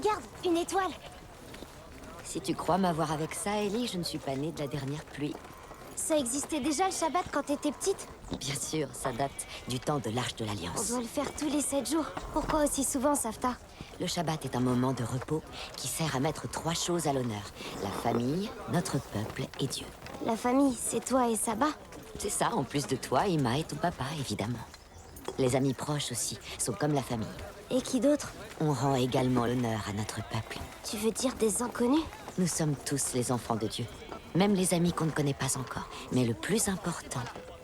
regarde, une étoile. Si tu crois m'avoir avec ça, Ellie, je ne suis pas née de la dernière pluie. Ça existait déjà le Shabbat quand t'étais petite? Bien sûr, ça date du temps de l'Arche de On l'Alliance. doit le faire tous les 7 jours. Pourquoi aussi souvent, Safta? Le Shabbat est un moment de repos qui sert à mettre 3 choses à l'honneur. La famille, notre peuple et Dieu. La famille, c'est toi et Saba? C'est ça, en plus de toi, Ima et ton papa, évidemment. Les amis proches aussi, sont comme la famille. Et qui d'autre? On rend également l'honneur à notre peuple. Tu veux dire des inconnus? Nous sommes tous les enfants de Dieu. Même les amis qu'on ne connaît pas encore. Mais le plus important,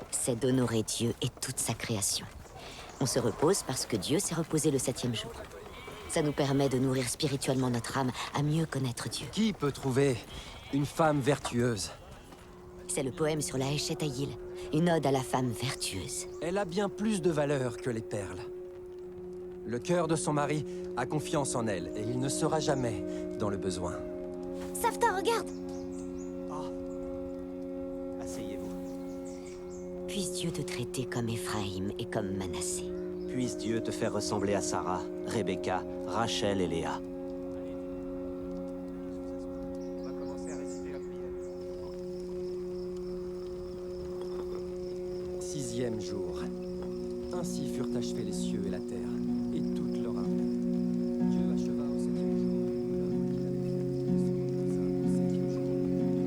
c'est d'honorer Dieu et toute sa création. On se repose parce que Dieu s'est reposé le 7e jour. Ça nous permet de nourrir spirituellement notre âme, à mieux connaître Dieu. Qui peut trouver une femme vertueuse? C'est le poème sur la Eshet-Ayil, une ode à la femme vertueuse. Elle a bien plus de valeur que les perles. Le cœur de son mari a confiance en elle, et il ne sera jamais dans le besoin. Safta, regarde! Asseyez-vous. Puisse Dieu te traiter comme Éphraïm et comme Manassé. Puisse Dieu te faire ressembler à Sarah, Rebecca, Rachel et Léa. On va commencer à réciter la prière. 6e jour. Ainsi furent achevés les cieux et la terre, et toute leur âme. Dieu acheva au 7e jour l'œuvre qu'il avait faite. Au 7e jour,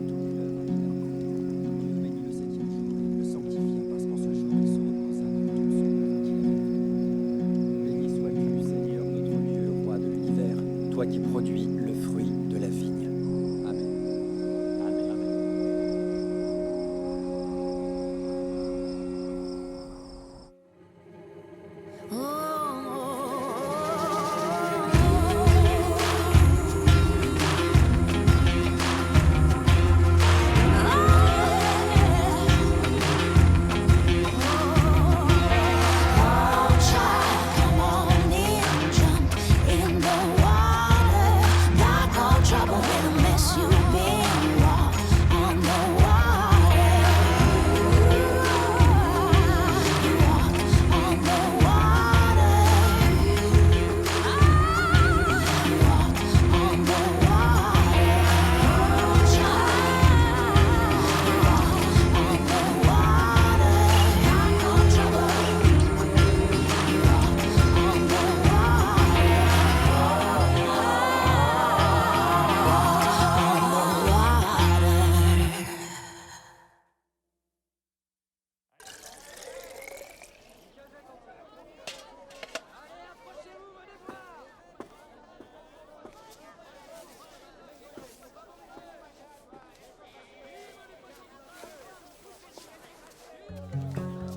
toute l'œuvre qu'il avait faite. Dieu bénit le 7e jour et le sanctifia, parce qu'en ce jour il se reposa de toute son œuvre qu'il avait faite. Béni sois-tu, Seigneur notre Dieu, roi de l'univers, toi qui produis le fruit de la vigne. Amen. Amen. Amen.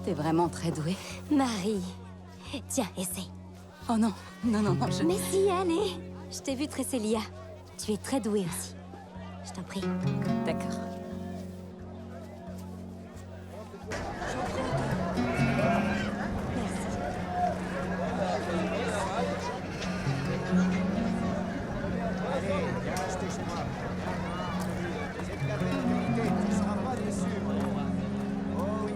T'es vraiment très douée. Marie. Tiens, essaye. Oh non, non, non, non, je... Mais si, allez! Je t'ai vu tresser Lia. Tu es très douée aussi. Je t'en prie. D'accord. Merci. Cette la vérité, tu ne seras pas déçu, mon roi. Oh oui.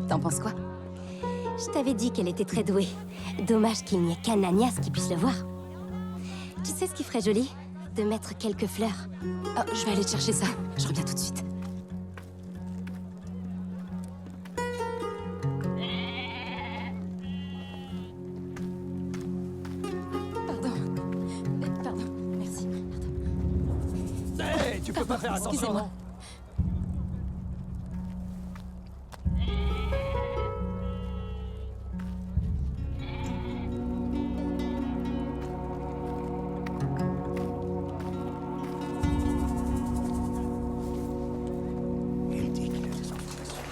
T'en penses quoi? Je t'avais dit qu'elle était très douée. Dommage qu'il n'y ait qu'Ananias qui puisse le voir. Tu sais ce qui ferait joli? De mettre quelques fleurs. Oh, je vais aller te chercher ça. Je reviens tout de suite. Pardon. Pardon. Merci. Pardon. Hé, tu peux pas faire attention, Excusez-moi. non? Il dit qu'il a des informations.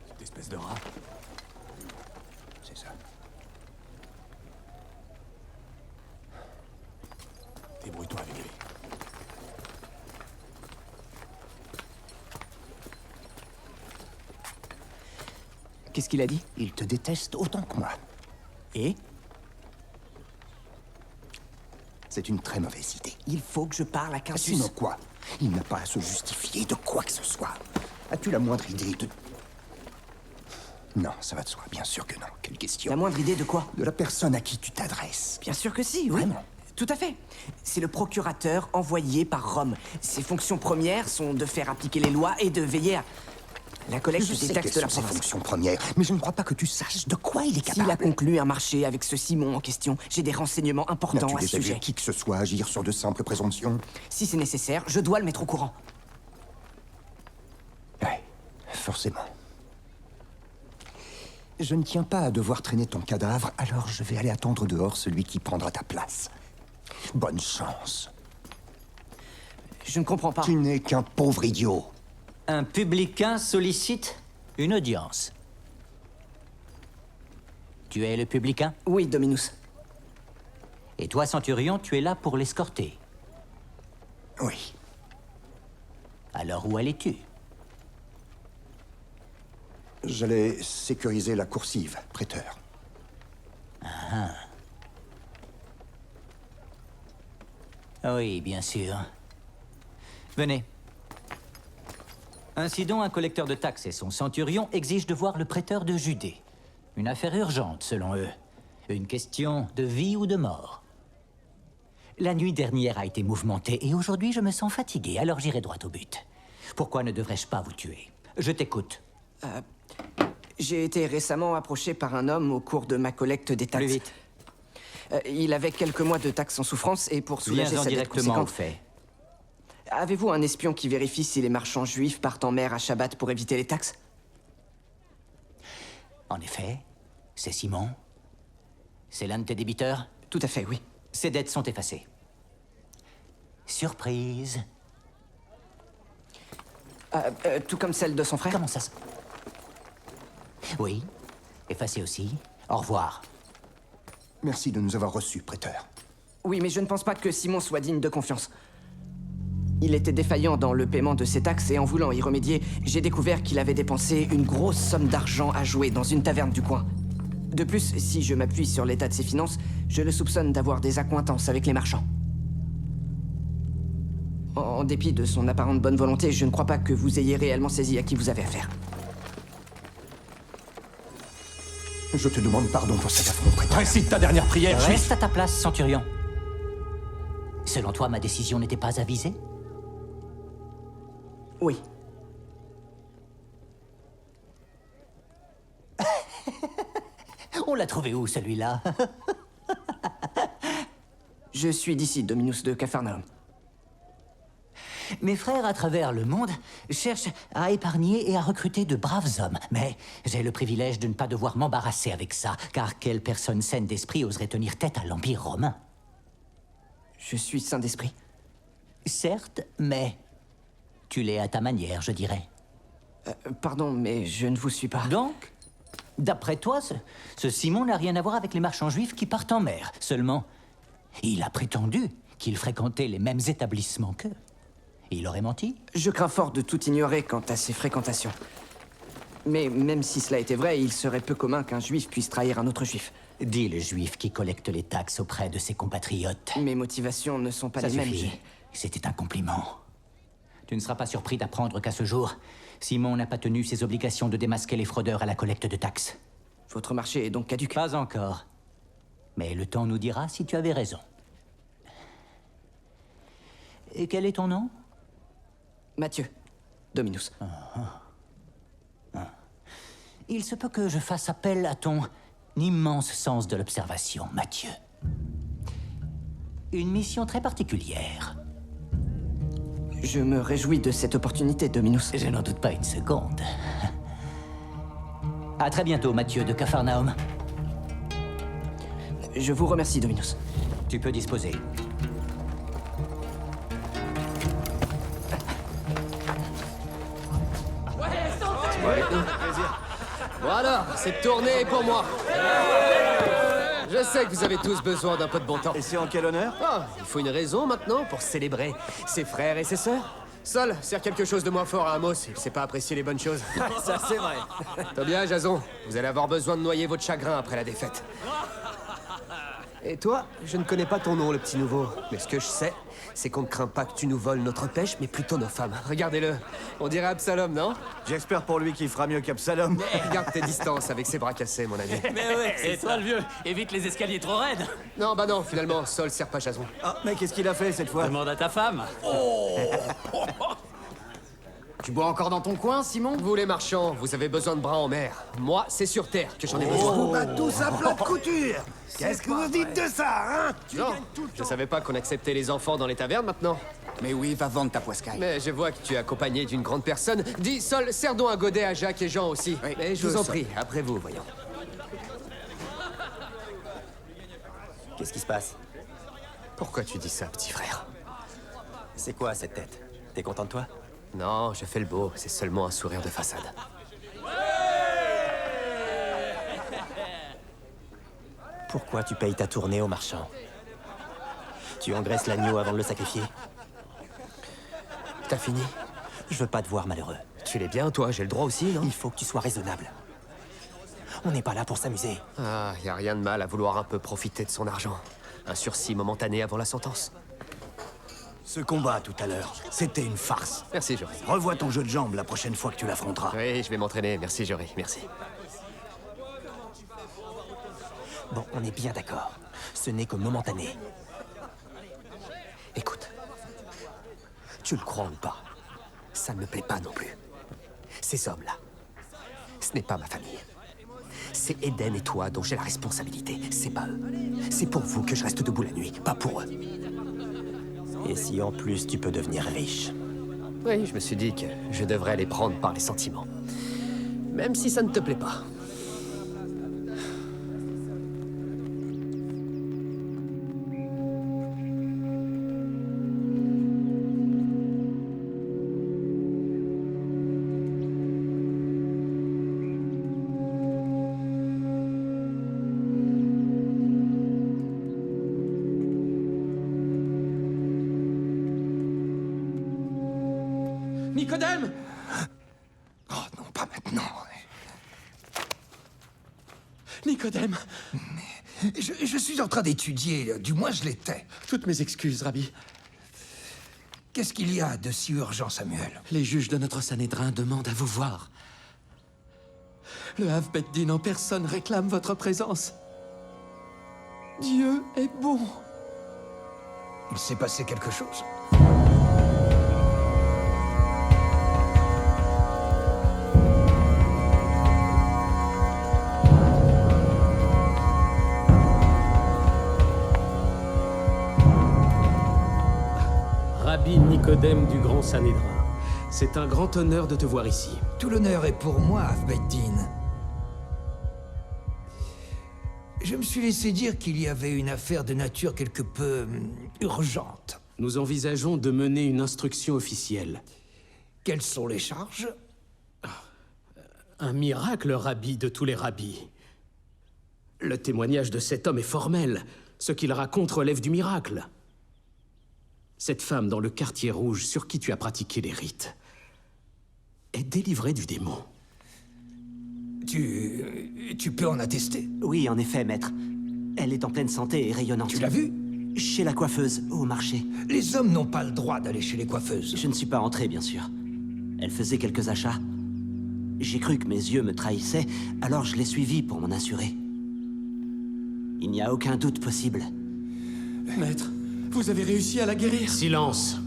Cette espèce de rat. C'est ça. Débrouille-toi avec lui. Qu'est-ce qu'il a dit? Il te déteste autant que moi. Et? C'est une très mauvaise idée. Il faut que je parle à Cassius. Sinon quoi? Il n'a pas à se justifier de quoi que ce soit. As-tu la moindre idée de... Non, ça va de soi, bien sûr que non. Quelle question. La moindre idée de quoi? De la personne à qui tu t'adresses. Bien sûr que si, oui. Vraiment? Tout à fait. C'est le procurateur envoyé par Rome. Ses fonctions premières sont de faire appliquer les lois et de veiller à la collecte Je des sais taxes quelles de la sont ses province. fonctions premières, mais je ne crois pas que tu saches de quoi il est S'il a capable. conclu un marché avec ce Simon en question, j'ai des renseignements importants N'as-tu à ce déjà vu sujet. qui que ce soit agir sur de simples présomptions? Si c'est nécessaire, je dois le mettre au courant. Ouais, forcément. Je ne tiens pas à devoir traîner ton cadavre, alors je vais aller attendre dehors celui qui prendra ta place. Bonne chance. Je ne comprends pas. Tu n'es qu'un pauvre idiot. Un publicain sollicite une audience. Tu es le publicain? Oui, Dominus. Et toi, Centurion, tu es là pour l'escorter. Oui. Alors où allais-tu? J'allais sécuriser la coursive, prêteur. Oui, bien sûr. Venez. Ainsi donc, un collecteur de taxes et son centurion exigent de voir le prêteur de Judée. Une affaire urgente, selon eux. Une question de vie ou de mort. La nuit dernière a été mouvementée et aujourd'hui je me sens fatigué, alors j'irai droit au but. Pourquoi ne devrais-je pas vous tuer? Je t'écoute. J'ai été récemment approché par un homme au cours de ma collecte des taxes. Plus vite. Il avait quelques mois de taxes en souffrance et pour soulager Viens-en sa dette directement au conséquente... fait. Avez-vous un espion qui vérifie si les marchands juifs partent en mer à Shabbat pour éviter les taxes? En effet, c'est Simon. C'est l'un de tes débiteurs. Tout à fait, oui. Ses dettes sont effacées. Surprise. Tout comme celle de son frère? Comment ça se... Oui, effacées aussi. Au revoir. Merci de nous avoir reçus, prêteur. Oui, mais je ne pense pas que Simon soit digne de confiance. Il était défaillant dans le paiement de ses taxes et en voulant y remédier, j'ai découvert qu'il avait dépensé une grosse somme d'argent à jouer dans une taverne du coin. De plus, si je m'appuie sur l'état de ses finances, je le soupçonne d'avoir des accointances avec les marchands. En dépit de son apparente bonne volonté, je ne crois pas que vous ayez réellement saisi à qui vous avez affaire. Je te demande pardon pour cet affront, prêteur. Récite ta dernière prière, juif. Reste à ta place, Centurion. Selon toi, ma décision n'était pas avisée? Oui. On l'a trouvé où, celui-là? Je suis d'ici, Dominus de Capharnaüm. Mes frères à travers le monde cherchent à épargner et à recruter de braves hommes. Mais j'ai le privilège de ne pas devoir m'embarrasser avec ça, car quelle personne saine d'esprit oserait tenir tête à l'Empire romain? Je suis saint d'esprit. Certes, mais tu l'es à ta manière, je dirais. Pardon, mais je ne vous suis pas. Donc, d'après toi, ce Simon n'a rien à voir avec les marchands juifs qui partent en mer. Seulement, il a prétendu qu'il fréquentait les mêmes établissements qu'eux. Il aurait menti? Je crains fort de tout ignorer quant à ses fréquentations. Mais même si cela était vrai, il serait peu commun qu'un juif puisse trahir un autre juif. Dis le juif qui collecte les taxes auprès de ses compatriotes. Mes motivations ne sont pas Ça les mêmes. suffit. C'était un compliment. Tu ne seras pas surpris d'apprendre qu'à ce jour, Simon n'a pas tenu ses obligations de démasquer les fraudeurs à la collecte de taxes. Votre marché est donc caduc. Pas encore. Mais le temps nous dira si tu avais raison. Et quel est ton nom? Mathieu, Dominus. Il se peut que je fasse appel à ton immense sens de l'observation, Mathieu. Une mission très particulière. Je me réjouis de cette opportunité, Dominus. Je n'en doute pas une seconde. À très bientôt, Mathieu de Capharnaüm. Je vous remercie, Dominus. Tu peux disposer. Bon alors, cette tournée est pour moi. Je sais que vous avez tous besoin d'un peu de bon temps. Et c'est en quel honneur? Ah, il faut une raison maintenant pour célébrer ses frères et ses sœurs. Sol sert quelque chose de moins fort à Amos, il sait pas apprécier les bonnes choses. Ça, c'est vrai. Tobias, Jason, vous allez avoir besoin de noyer votre chagrin après la défaite. Et toi, je ne connais pas ton nom, le petit nouveau. Mais ce que je sais, c'est qu'on ne craint pas que tu nous voles notre pêche, mais plutôt nos femmes. Regardez-le. On dirait Absalom, non? J'espère pour lui qu'il fera mieux qu'Absalom. Garde tes distances avec ses bras cassés, mon ami. Mais ouais, et toi, le vieux, évite les escaliers trop raides. Non, bah non, finalement, Sol sert pas Jason. Ah, mais qu'est-ce qu'il a fait cette fois? Demande à ta femme. Tu bois encore dans ton coin, Simon? Vous les marchands, vous avez besoin de bras en mer. Moi, c'est sur terre que j'en ai besoin. On bat tous un plat de couture. Qu'est-ce que vous dites de ça, hein? Non, je savais pas qu'on acceptait les enfants dans les tavernes maintenant. Mais oui, va vendre ta poiscaille. Mais je vois que tu es accompagné d'une grande personne. Dis, Sol, sers donc un godet à Jacques et Jean aussi. Oui, mais je vous en Sol. prie, après vous, voyons. Qu'est-ce qui se passe? Pourquoi tu dis ça, petit frère? C'est quoi cette tête? T'es content de toi? Non, je fais le beau, c'est seulement un sourire de façade. Pourquoi tu payes ta tournée au marchand? Tu engraisses l'agneau avant de le sacrifier? T'as fini? Je veux pas te voir malheureux. Tu l'es bien, toi, j'ai le droit aussi, non? Il faut que tu sois raisonnable. On n'est pas là pour s'amuser. Ah, y a rien de mal à vouloir un peu profiter de son argent. Un sursis momentané avant la sentence. Ce combat tout à l'heure, c'était une farce. Merci, Jory. Revois ton jeu de jambes la prochaine fois que tu l'affronteras. Oui, je vais m'entraîner. Merci, Jory, merci. Bon, on est bien d'accord. Ce n'est que momentané. Écoute, tu le crois ou pas, ça ne me plaît pas non plus. Ces hommes-là, ce n'est pas ma famille. C'est Eden et toi dont j'ai la responsabilité. C'est pas eux. C'est pour vous que je reste debout la nuit, pas pour eux. Et si en plus tu peux devenir riche? Oui, je me suis dit que je devrais les prendre par les sentiments. Même si ça ne te plaît pas. Nicodème! Oh non, pas maintenant. Nicodème! Je suis en train d'étudier, du moins je l'étais. Toutes mes excuses, Rabbi. Qu'est-ce qu'il y a de si urgent, Samuel? Les juges de notre Sanhédrin demandent à vous voir. Le Havbeddin en personne réclame votre présence. Dieu est bon. Il s'est passé quelque chose? Rabbi Nicodème du Grand Sanhédrin, c'est un grand honneur de te voir ici. Tout l'honneur est pour moi, Havbeddin. Je me suis laissé dire qu'il y avait une affaire de nature quelque peu urgente. Nous envisageons de mener une instruction officielle. Quelles sont les charges? Un miracle, Rabbi de tous les rabbis. Le témoignage de cet homme est formel. Ce qu'il raconte relève du miracle. Cette femme dans le quartier rouge sur qui tu as pratiqué les rites est délivrée du démon. Tu peux en attester? Oui, en effet, maître. Elle est en pleine santé et rayonnante. Tu l'as vue? Chez la coiffeuse, au marché. Les hommes n'ont pas le droit d'aller chez les coiffeuses. Je ne suis pas entré, bien sûr. Elle faisait quelques achats. J'ai cru que mes yeux me trahissaient, alors je l'ai suivie pour m'en assurer. Il n'y a aucun doute possible. Maître, vous avez réussi à la guérir? Silence!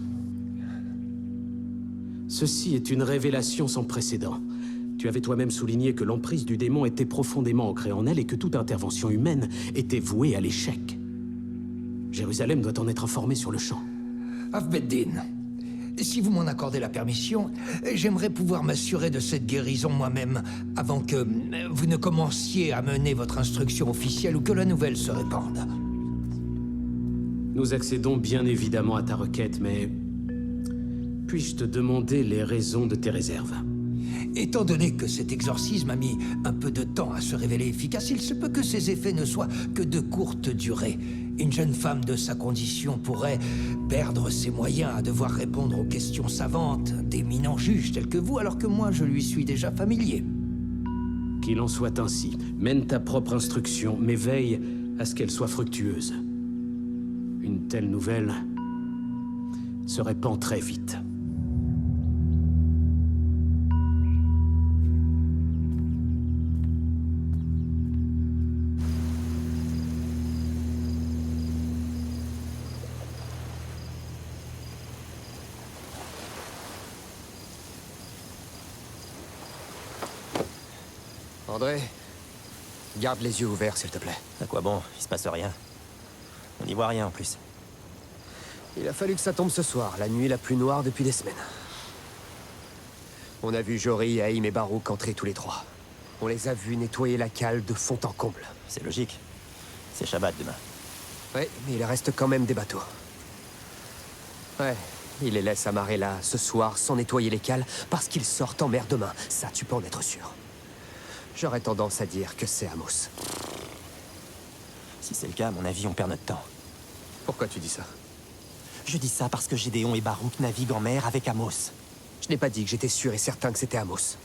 Ceci est une révélation sans précédent. Tu avais toi-même souligné que l'emprise du démon était profondément ancrée en elle et que toute intervention humaine était vouée à l'échec. Jérusalem doit en être informée sur le champ. Havbeddin, si vous m'en accordez la permission, j'aimerais pouvoir m'assurer de cette guérison moi-même avant que vous ne commenciez à mener votre instruction officielle ou que la nouvelle se répande. Nous accédons bien évidemment à ta requête, mais... puis-je te demander les raisons de tes réserves? Étant donné que cet exorcisme a mis un peu de temps à se révéler efficace, il se peut que ses effets ne soient que de courte durée. Une jeune femme de sa condition pourrait perdre ses moyens à devoir répondre aux questions savantes d'éminents juges tels que vous, alors que moi je lui suis déjà familier. Qu'il en soit ainsi. Mène ta propre instruction, mais veille à ce qu'elle soit fructueuse. Une telle nouvelle se répand très vite. André, garde les yeux ouverts, s'il te plaît. À quoi bon? Il se passe rien. On n'y voit rien en plus. Il a fallu que ça tombe ce soir, la nuit la plus noire depuis des semaines. On a vu Jory, Haïm et Barouk entrer tous les trois. On les a vus nettoyer la cale de fond en comble. C'est logique. C'est Shabbat demain. Ouais, mais il reste quand même des bateaux. Ouais, il les laisse amarrer là, ce soir, sans nettoyer les cales, parce qu'ils sortent en mer demain. Ça, tu peux en être sûr. J'aurais tendance à dire que c'est Amos. Si c'est le cas, à mon avis, on perd notre temps. Pourquoi tu dis ça? Je dis ça parce que Gédéon et Barouk naviguent en mer avec Amos. Je n'ai pas dit que j'étais sûr et certain que c'était Amos.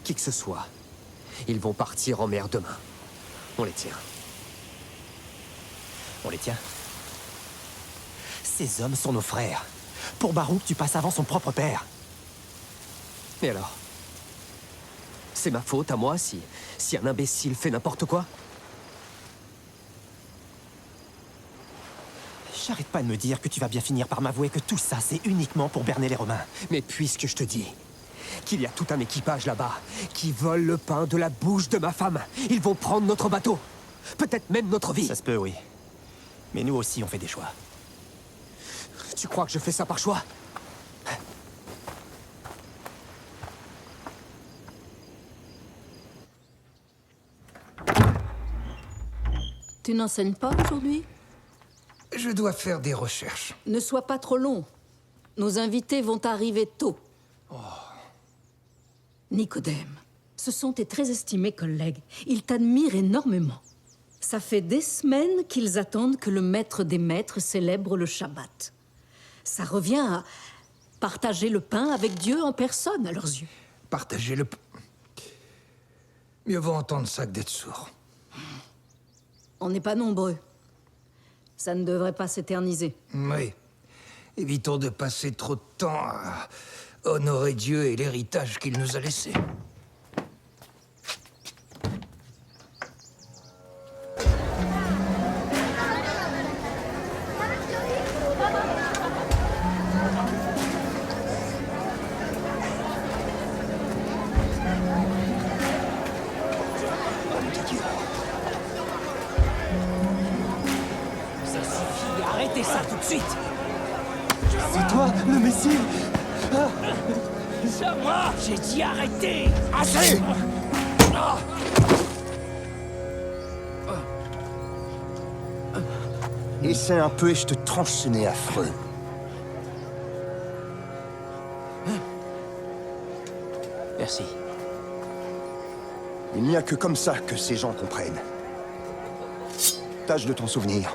Qui que ce soit, ils vont partir en mer demain. On les tient. On les tient? Ces hommes sont nos frères. Pour Barouk, tu passes avant son propre père. Et alors? C'est ma faute à moi si un imbécile fait n'importe quoi? J'arrête pas de me dire que tu vas bien finir par m'avouer que tout ça, c'est uniquement pour berner les Romains. Mais puisque je te dis qu'il y a tout un équipage là-bas qui vole le pain de la bouche de ma femme, ils vont prendre notre bateau. Peut-être même notre vie. Ça se peut, oui. Mais nous aussi, on fait des choix. Tu crois que je fais ça par choix? Tu n'enseignes pas aujourd'hui? Je dois faire des recherches. Ne sois pas trop long. Nos invités vont arriver tôt. Nicodème, ce sont tes très estimés collègues. Ils t'admirent énormément. Ça fait des semaines qu'ils attendent que le maître des maîtres célèbre le Shabbat. Ça revient à partager le pain avec Dieu en personne, à leurs yeux. Partager le... Mieux vaut entendre ça que d'être sourd. On n'est pas nombreux. Ça ne devrait pas s'éterniser. Oui. Évitons de passer trop de temps à honorer Dieu et l'héritage qu'il nous a laissé. Arrêtez ça tout de suite! C'est toi, le Messie! C'est à moi! J'ai dit arrêtez! Assez! Essaie un peu et je te tranche ce nez affreux. Merci. Il n'y a que comme ça que ces gens comprennent. Tâche de t'en souvenir.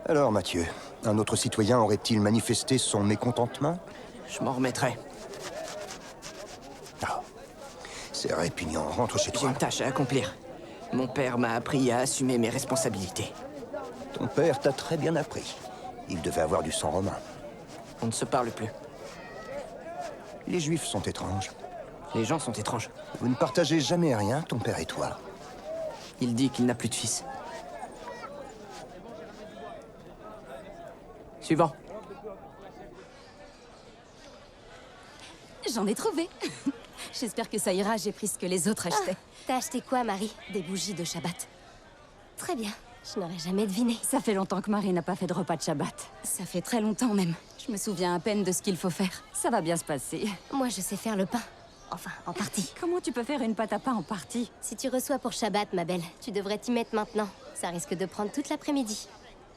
Alors, Mathieu, un autre citoyen aurait-il manifesté son mécontentement? Je m'en remettrai. Ah, c'est répugnant. Rentre chez J'ai toi. une tâche à accomplir. Mon père m'a appris à assumer mes responsabilités. Ton père t'a très bien appris. Il devait avoir du sang romain. On ne se parle plus. Les Juifs sont étranges. Les gens sont étranges. Vous ne partagez jamais rien, ton père et toi. Il dit qu'il n'a plus de fils. Suivant. J'en ai trouvé. J'espère que ça ira, j'ai pris ce que les autres achetaient. T'as acheté quoi, Marie? Des bougies de Shabbat. Très bien. Je n'aurais jamais deviné. Ça fait longtemps que Marie n'a pas fait de repas de Shabbat. Ça fait très longtemps même. Je me souviens à peine de ce qu'il faut faire. Ça va bien se passer. Moi, je sais faire le pain. Enfin, en partie. Comment tu peux faire une pâte à pain en partie? Si tu reçois pour Shabbat, ma belle, tu devrais t'y mettre maintenant. Ça risque de prendre toute l'après-midi.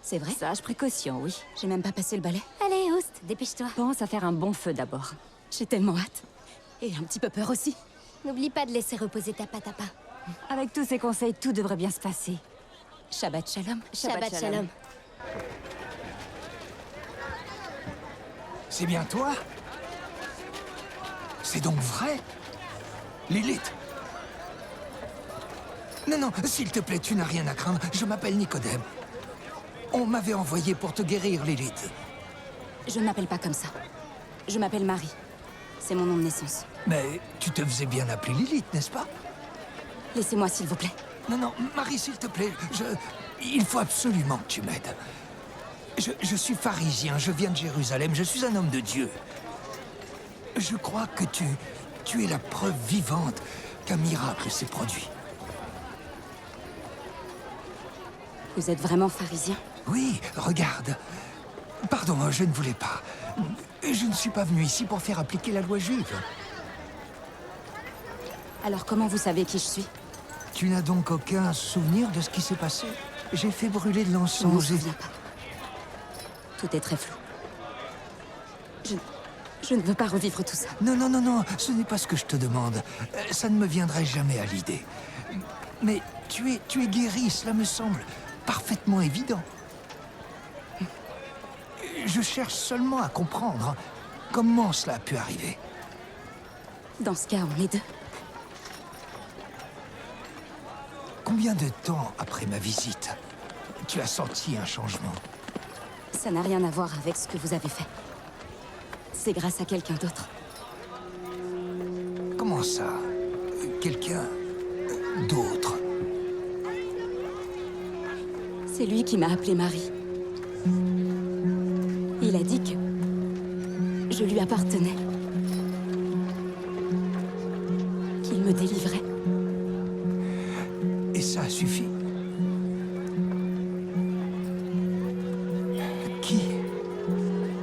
C'est vrai? Sage précaution, oui. J'ai même pas passé le balai. Allez, Oust, dépêche-toi. Pense à faire un bon feu d'abord. J'ai tellement hâte. Et un petit peu peur aussi. N'oublie pas de laisser reposer ta pâte à pain. Avec tous ces conseils, tout devrait bien se passer. Shabbat shalom. Shabbat shalom. C'est bien toi? C'est donc vrai? Lilith? Non, non, s'il te plaît, tu n'as rien à craindre. Je m'appelle Nicodème. On m'avait envoyé pour te guérir, Lilith. Je ne m'appelle pas comme ça. Je m'appelle Marie. C'est mon nom de naissance. Mais tu te faisais bien appeler Lilith, n'est-ce pas? Laissez-moi, s'il vous plaît. Non, non, Marie, s'il te plaît, il faut absolument que tu m'aides. Je suis pharisien, je viens de Jérusalem, je suis un homme de Dieu. Je crois que tu es la preuve vivante qu'un miracle s'est produit. Vous êtes vraiment pharisien? Oui, regarde. Pardon, je ne voulais pas. Je ne suis pas venu ici pour faire appliquer la loi juive. Alors comment vous savez qui je suis? Tu n'as donc aucun souvenir de ce qui s'est passé? J'ai fait brûler de l'encens. Je ne me souviens pas. Tout est très flou. Je ne veux pas revivre tout ça. Non, non, non, non, ce n'est pas ce que je te demande. Ça ne me viendrait jamais à l'idée. Mais tu es guéri, cela me semble parfaitement évident. Je cherche seulement à comprendre comment cela a pu arriver. Dans ce cas, on est deux. Combien de temps après ma visite, tu as senti un changement? Ça n'a rien à voir avec ce que vous avez fait. C'est grâce à quelqu'un d'autre. Comment ça? Quelqu'un d'autre? C'est lui qui m'a appelée Marie. Il a dit que je lui appartenais. Qu'il me délivrait. Et ça a suffi?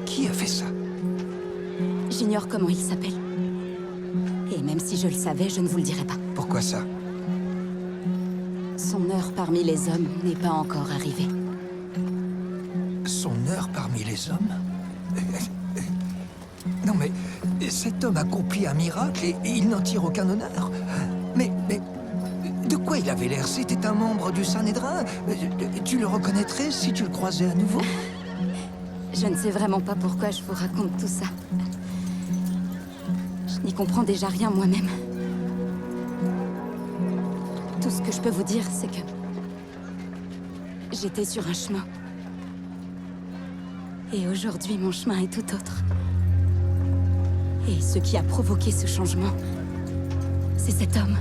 Qui a fait ça? J'ignore comment il s'appelle. Et même si je le savais, je ne vous le dirais pas. Pourquoi ça? Son heure parmi les hommes n'est pas encore arrivée. Son heure parmi les hommes? Non mais, cet homme accomplit un miracle et il n'en tire aucun honneur. Mais, de quoi il avait l'air? C'était un membre du Sanhédrin? Tu le reconnaîtrais si tu le croisais à nouveau? Je ne sais vraiment pas pourquoi je vous raconte tout ça. Je n'y comprends déjà rien moi-même. Tout ce que je peux vous dire, c'est que j'étais sur un chemin. Et aujourd'hui, mon chemin est tout autre. Et ce qui a provoqué ce changement, c'est cet homme.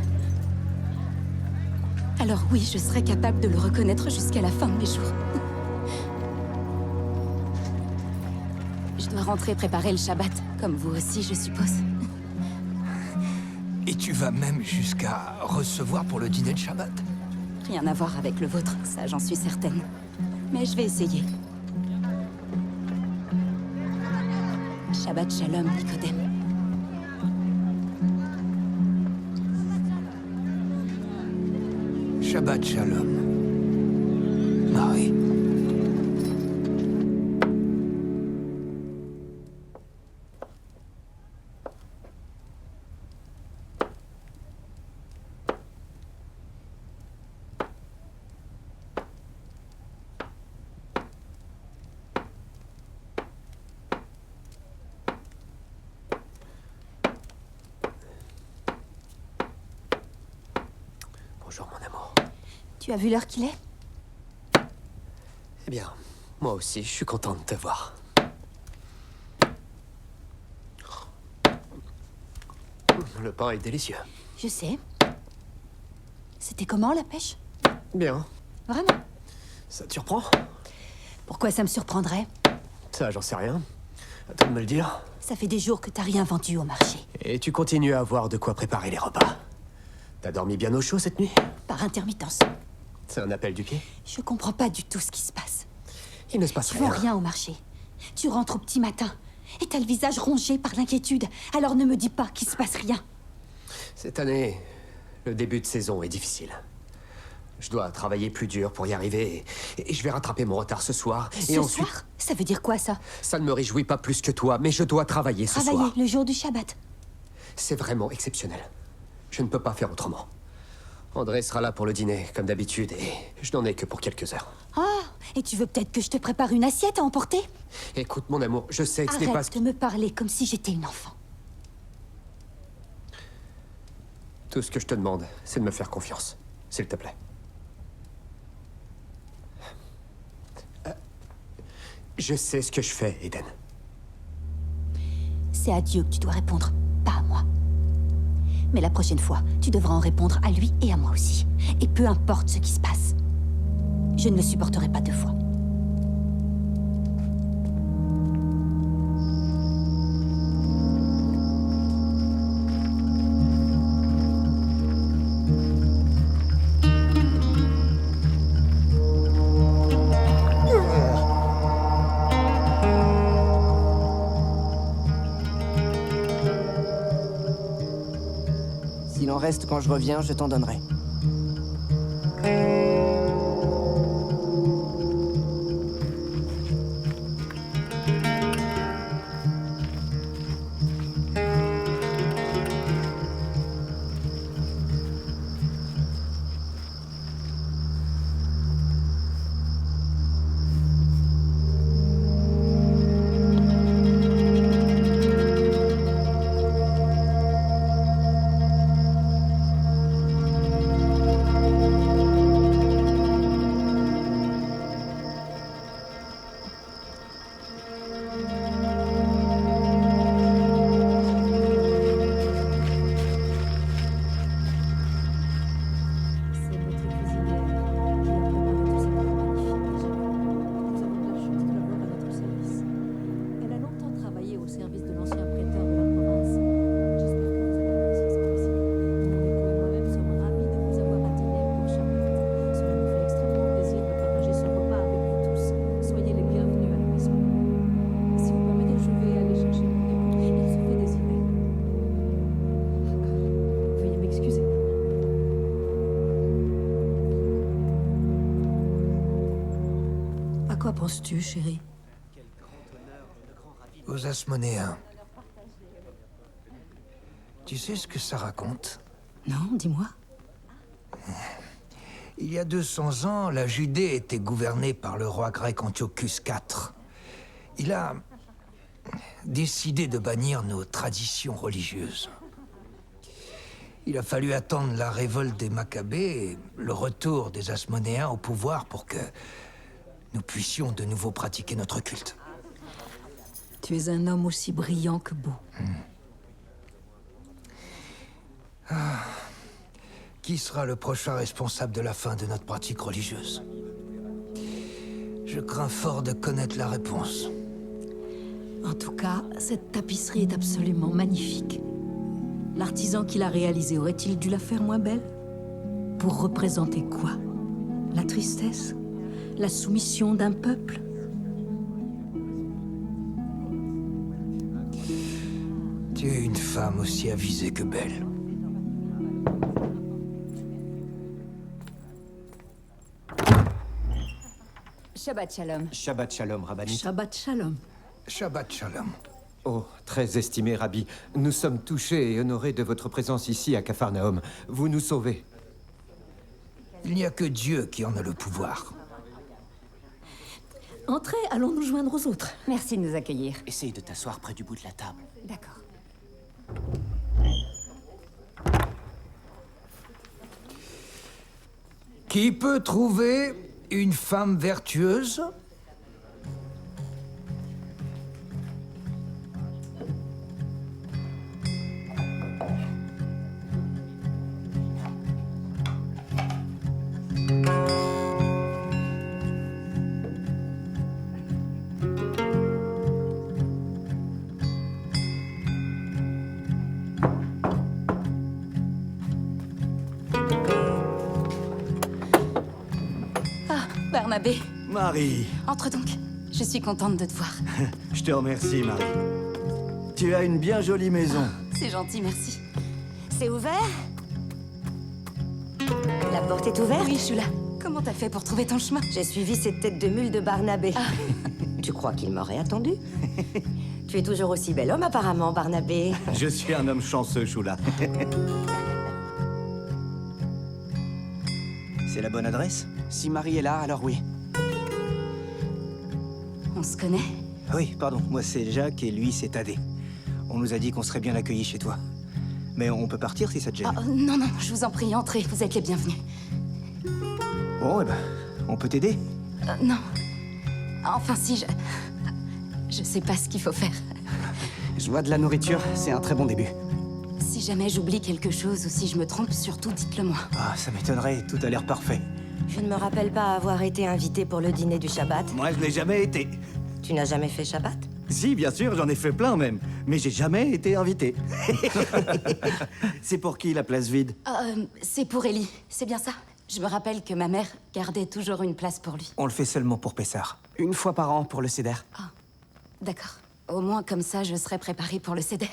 Alors oui, je serais capable de le reconnaître jusqu'à la fin de mes jours. Je dois rentrer préparer le Shabbat, comme vous aussi, je suppose. Et tu vas même jusqu'à recevoir pour le dîner de Shabbat? Rien à voir avec le vôtre, ça j'en suis certaine. Mais je vais essayer. Shabbat Shalom, Nicodème. Shabbat Shalom. Marie. Bonjour, mon amour. Tu as vu l'heure qu'il est? Eh bien, moi aussi, je suis content de te voir. Le pain est délicieux. Je sais. C'était comment, la pêche? Bien. Vraiment? Ça te surprend? Pourquoi ça me surprendrait? Ça, j'en sais rien. À toi de me le dire. Ça fait des jours que t'as rien vendu au marché. Et tu continues à avoir de quoi préparer les repas. T'as dormi bien au chaud cette nuit? Par intermittence. C'est un appel du pied? Je comprends pas du tout ce qui se passe. Il ne se passe Tu rien. vends rien au marché. Tu rentres au petit matin. Et t'as le visage rongé par l'inquiétude. Alors ne me dis pas qu'il se passe rien. Cette année, le début de saison est difficile. Je dois travailler plus dur pour y arriver et je vais rattraper mon retard ce soir. Ce soir? Ça veut dire quoi, ça? Ça ne me réjouit pas plus que toi, mais je dois travailler ce soir. Travailler le jour du Shabbat. C'est vraiment exceptionnel. Je ne peux pas faire autrement. André sera là pour le dîner, comme d'habitude, et je n'en ai que pour quelques heures. Oh, et tu veux peut-être que je te prépare une assiette à emporter? Écoute, mon amour, je sais que ce n'est pas... Arrête de me parler comme si j'étais une enfant. Tout ce que je te demande, c'est de me faire confiance. S'il te plaît. Je sais ce que je fais, Eden. C'est à Dieu que tu dois répondre, pas à moi. Mais la prochaine fois, tu devras en répondre à lui et à moi aussi. Et peu importe ce qui se passe. Je ne le supporterai pas deux fois. S'il en reste quand je reviens, je t'en donnerai. À quoi penses-tu, chérie? Aux Asmonéens. Tu sais ce que ça raconte? Non, dis-moi. Il y a 200 ans, la Judée était gouvernée par le roi grec Antiochus IV. Il a décidé de bannir nos traditions religieuses. Il a fallu attendre la révolte des Maccabées et le retour des Asmonéens au pouvoir pour que nous puissions de nouveau pratiquer notre culte. Tu es un homme aussi brillant que beau. Qui sera le prochain responsable de la fin de notre pratique religieuse? Je crains fort de connaître la réponse. En tout cas, cette tapisserie est absolument magnifique. L'artisan qui l'a réalisée aurait-il dû la faire moins belle? Pour représenter quoi? La tristesse? La soumission d'un peuple? Tu es une femme aussi avisée que belle. Shabbat shalom. Shabbat shalom, Rabbani. Shabbat shalom. Shabbat shalom. Oh, très estimé Rabbi, nous sommes touchés et honorés de votre présence ici à Capharnaüm. Vous nous sauvez. Il n'y a que Dieu qui en a le pouvoir. Entrez, allons nous joindre aux autres. Merci de nous accueillir. Essaye de t'asseoir près du bout de la table. D'accord. Qui peut trouver une femme vertueuse? Barnabé. Marie. Entre donc. Je suis contente de te voir. Je te remercie, Marie. Tu as une bien jolie maison. C'est gentil, merci. C'est ouvert? La porte est ouverte? Oui, Shula. Comment t'as fait pour trouver ton chemin? J'ai suivi cette tête de mule de Barnabé. Tu crois qu'il m'aurait attendu? Tu es toujours aussi bel homme, apparemment, Barnabé. Je suis un homme chanceux, Shula. C'est la bonne adresse? Si Marie est là, alors oui. On se connaît? Oui, pardon, moi c'est Jacques et lui c'est Thaddée. On nous a dit qu'on serait bien accueillis chez toi. Mais on peut partir si ça te gêne. Non, non, je vous en prie, entrez, vous êtes les bienvenus. Bon, eh ben, on peut t'aider? Non. Enfin si, je sais pas ce qu'il faut faire. Je vois de la nourriture, c'est un très bon début. Si jamais j'oublie quelque chose ou si je me trompe, surtout dites-le-moi. Ah, ça m'étonnerait, tout a l'air parfait. Je ne me rappelle pas avoir été invité pour le dîner du Shabbat. Moi, je n'ai jamais été. Tu n'as jamais fait Shabbat? Si, bien sûr, j'en ai fait plein même. Mais j'ai jamais été invité. C'est pour qui la place vide? C'est pour Ellie, c'est bien ça? Je me rappelle que ma mère gardait toujours une place pour lui. On le fait seulement pour Pessar. Une fois par an pour le Seder. Ah, d'accord. Au moins comme ça, je serai préparée pour le Seder.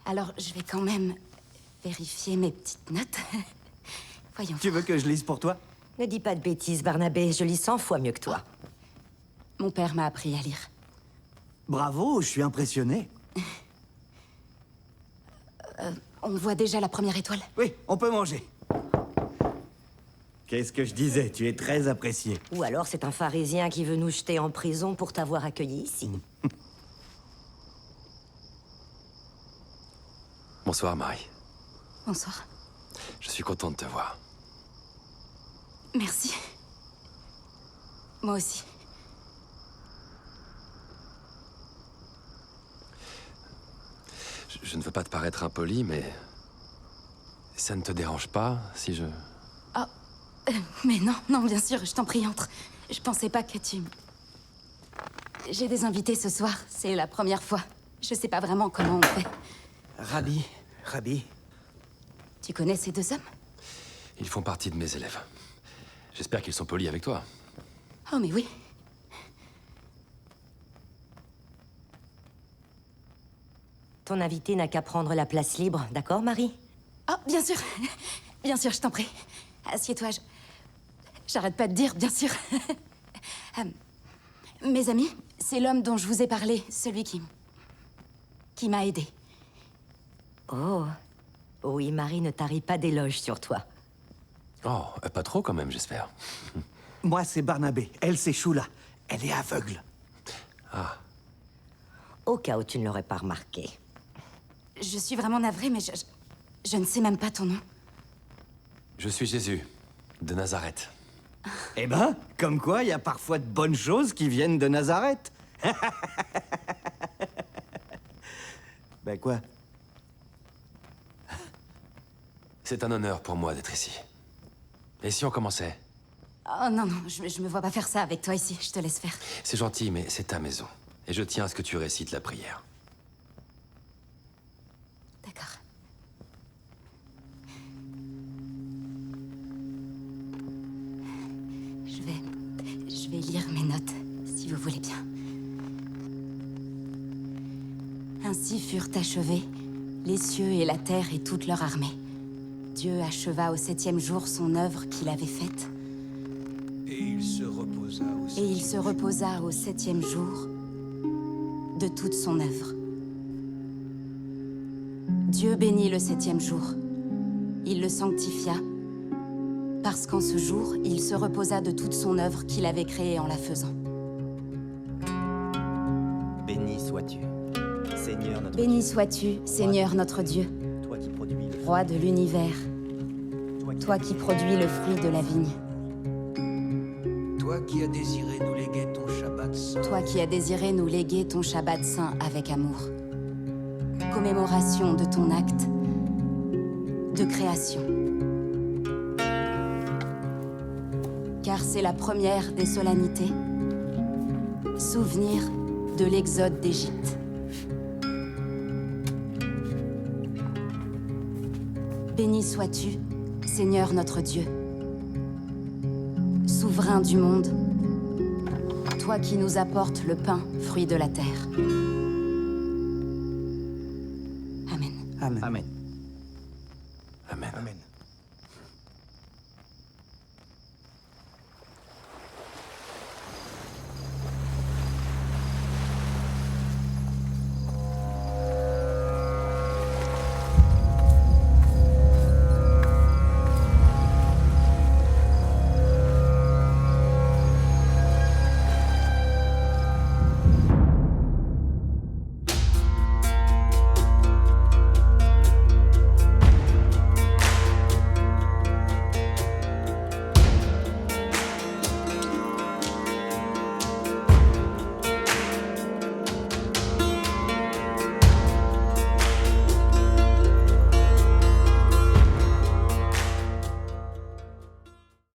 Alors, je vais quand même vérifier mes petites notes. Voyons. Tu veux que je lise pour toi? Ne dis pas de bêtises, Barnabé. Je lis 100 fois mieux que toi. Mon père m'a appris à lire. Bravo, je suis impressionné. On voit déjà la première étoile. Oui, on peut manger. Qu'est-ce que je disais? Tu es très apprécié. Ou alors c'est un pharisien qui veut nous jeter en prison pour t'avoir accueilli ici. Bonsoir, Marie. Bonsoir. Je suis content de te voir. Merci. Moi aussi. Je ne veux pas te paraître impoli, mais... ça ne te dérange pas si je... Oh, mais non, non, bien sûr, je t'en prie, entre. Je pensais pas que tu... J'ai des invités ce soir, c'est la première fois. Je sais pas vraiment comment on fait. Rabbi. Tu connais ces deux hommes? Ils font partie de mes élèves. J'espère qu'ils sont polis avec toi. Oh, mais oui. Ton invité n'a qu'à prendre la place libre, d'accord, Marie? Oh, bien sûr. Bien sûr, je t'en prie. Assieds-toi, j'arrête pas de dire, bien sûr. Mes amis, c'est l'homme dont je vous ai parlé, celui qui m'a aidé. Oh. Oui, Marie ne tarit pas d'éloges sur toi. Oh, pas trop quand même, j'espère. Moi, c'est Barnabé. Elle, c'est Shula. Elle est aveugle. Ah. Au cas où tu ne l'aurais pas remarqué. Je suis vraiment navrée, mais je ne sais même pas ton nom. Je suis Jésus, de Nazareth. Eh ben, comme quoi, il y a parfois de bonnes choses qui viennent de Nazareth. Ben quoi? C'est un honneur pour moi d'être ici. Et si on commençait? Oh non, non, je me vois pas faire ça avec toi ici, je te laisse faire. C'est gentil, mais c'est ta maison. Et je tiens à ce que tu récites la prière. D'accord. Je vais lire mes notes, si vous voulez bien. Ainsi furent achevés les cieux et la terre et toute leur armée. Dieu acheva au 7e jour son œuvre qu'il avait faite. Et il se reposa au 7e jour de toute son œuvre. Dieu bénit le 7e jour. Il le sanctifia, parce qu'en ce jour, il se reposa de toute son œuvre qu'il avait créée en la faisant. Béni sois-tu, Seigneur notre Béni sois-tu, Seigneur notre Dieu, toi qui produis le Roi de l'univers, toi qui produis le fruit de la vigne. Toi qui as désiré nous léguer ton Shabbat saint. Toi qui as désiré nous léguer ton Shabbat saint avec amour. Commémoration de ton acte de création. Car c'est la première des solennités. Souvenir de l'exode d'Égypte. Béni sois-tu, Seigneur notre Dieu, souverain du monde, toi qui nous apportes le pain, fruit de la terre. Amen. Amen. Amen. Amen.